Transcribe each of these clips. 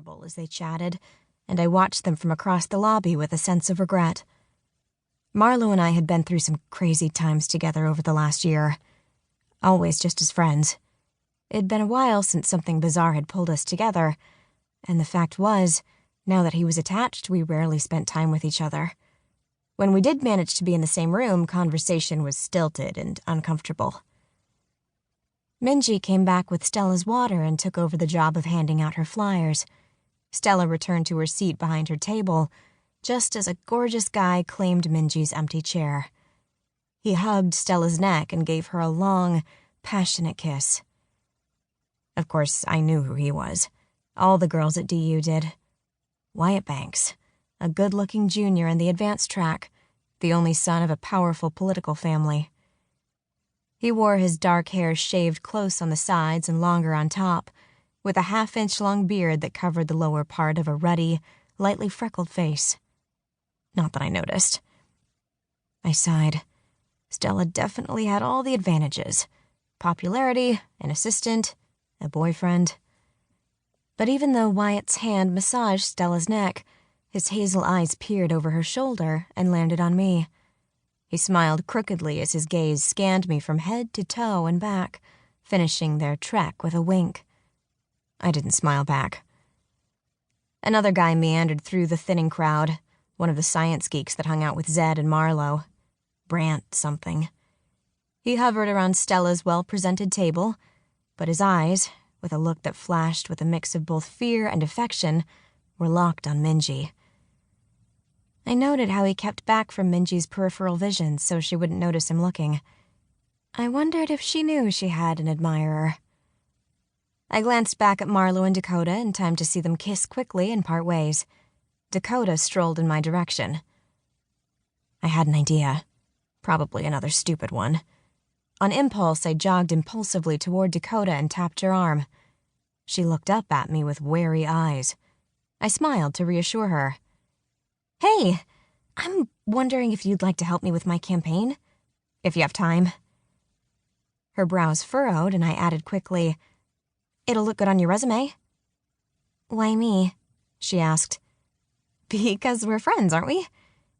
adorable as they chatted, and I watched them from across the lobby with a sense of regret. Marlow and I had been through some crazy times together over the last year, always just as friends. It'd been a while since something bizarre had pulled us together, and the fact was, now that he was attached, we rarely spent time with each other. When we did manage to be in the same room, conversation was stilted and uncomfortable. Minji came back with Stella's water and took over the job of handing out her flyers. Stella returned to her seat behind her table, just as a gorgeous guy claimed Minji's empty chair. He hugged Stella's neck and gave her a long, passionate kiss. Of course, I knew who he was. All the girls at DU did. Wyatt Banks, a good-looking junior in the advanced track, the only son of a powerful political family. He wore his dark hair shaved close on the sides and longer on top, with a half-inch-long beard that covered the lower part of a ruddy, lightly freckled face. Not that I noticed. I sighed. Stella definitely had all the advantages. Popularity, an assistant, a boyfriend. But even though Wyatt's hand massaged Stella's neck, his hazel eyes peered over her shoulder and landed on me. He smiled crookedly as his gaze scanned me from head to toe and back, finishing their trek with a wink. I didn't smile back. Another guy meandered through the thinning crowd, one of the science geeks that hung out with Zed and Marlow. Brant something. He hovered around Stella's well-presented table, but his eyes, with a look that flashed with a mix of both fear and affection, were locked on Minji. I noted how he kept back from Minji's peripheral vision so she wouldn't notice him looking. I wondered if she knew she had an admirer. I glanced back at Marlow and Dakota in time to see them kiss quickly and part ways. Dakota strolled in my direction. I had an idea. Probably another stupid one. On impulse, I jogged impulsively toward Dakota and tapped her arm. She looked up at me with wary eyes. I smiled to reassure her. "Hey, I'm wondering if you'd like to help me with my campaign, if you have time." Her brows furrowed, and I added quickly, "It'll look good on your resume." "Why me?" she asked. "Because we're friends, aren't we?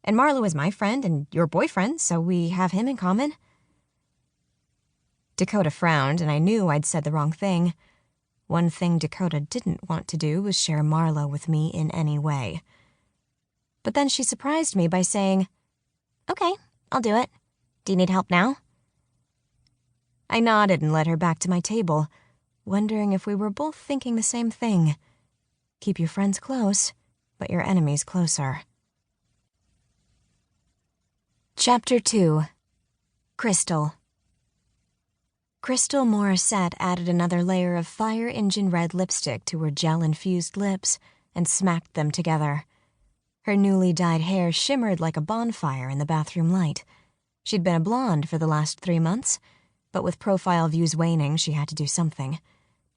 And Marlow is my friend and your boyfriend, so we have him in common." Dakota frowned, and I knew I'd said the wrong thing. One thing Dakota didn't want to do was share Marlow with me in any way. But then she surprised me by saying, "Okay, I'll do it. Do you need help now?" I nodded and led her back to my table, wondering if we were both thinking the same thing. Keep your friends close, but your enemies closer. Chapter 2. Crystal. Crystal Morrisette added another layer of fire engine red lipstick to her gel-infused lips and smacked them together. Her newly dyed hair shimmered like a bonfire in the bathroom light. She'd been a blonde for the last 3 months, but with profile views waning, she had to do something.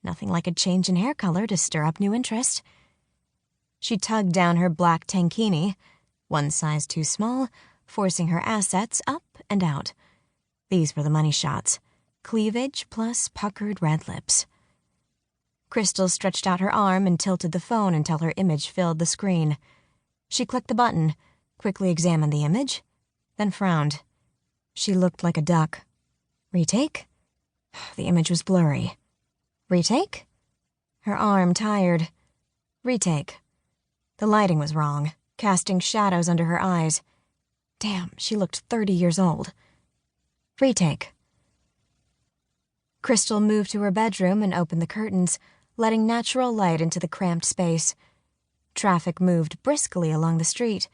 Nothing like a change in hair color to stir up new interest. She tugged down her black tankini, one size too small, forcing her assets up and out. These were the money shots. Cleavage plus puckered red lips. Crystal stretched out her arm and tilted the phone until her image filled the screen. She clicked the button, quickly examined the image, then frowned. She looked like a duck. Retake? The image was blurry. Retake? Her arm tired. Retake. The lighting was wrong, casting shadows under her eyes. Damn, she looked 30 years old. Retake. Crystal moved to her bedroom and opened the curtains, letting natural light into the cramped space. Traffic moved briskly along the street,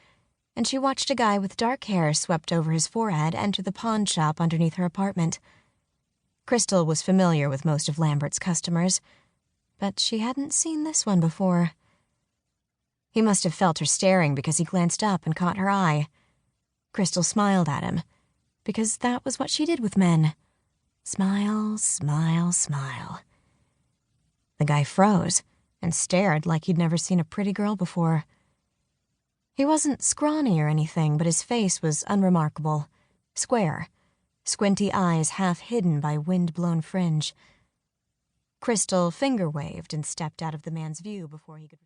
and she watched a guy with dark hair swept over his forehead enter the pawn shop underneath her apartment. Crystal was familiar with most of Lambert's customers, but she hadn't seen this one before. He must have felt her staring because he glanced up and caught her eye. Crystal smiled at him, because that was what she did with men. Smile, smile, smile. The guy froze and stared like he'd never seen a pretty girl before. He wasn't scrawny or anything, but his face was unremarkable, square, squinty eyes half hidden by wind-blown fringe. Crystal finger-waved and stepped out of the man's view before he could...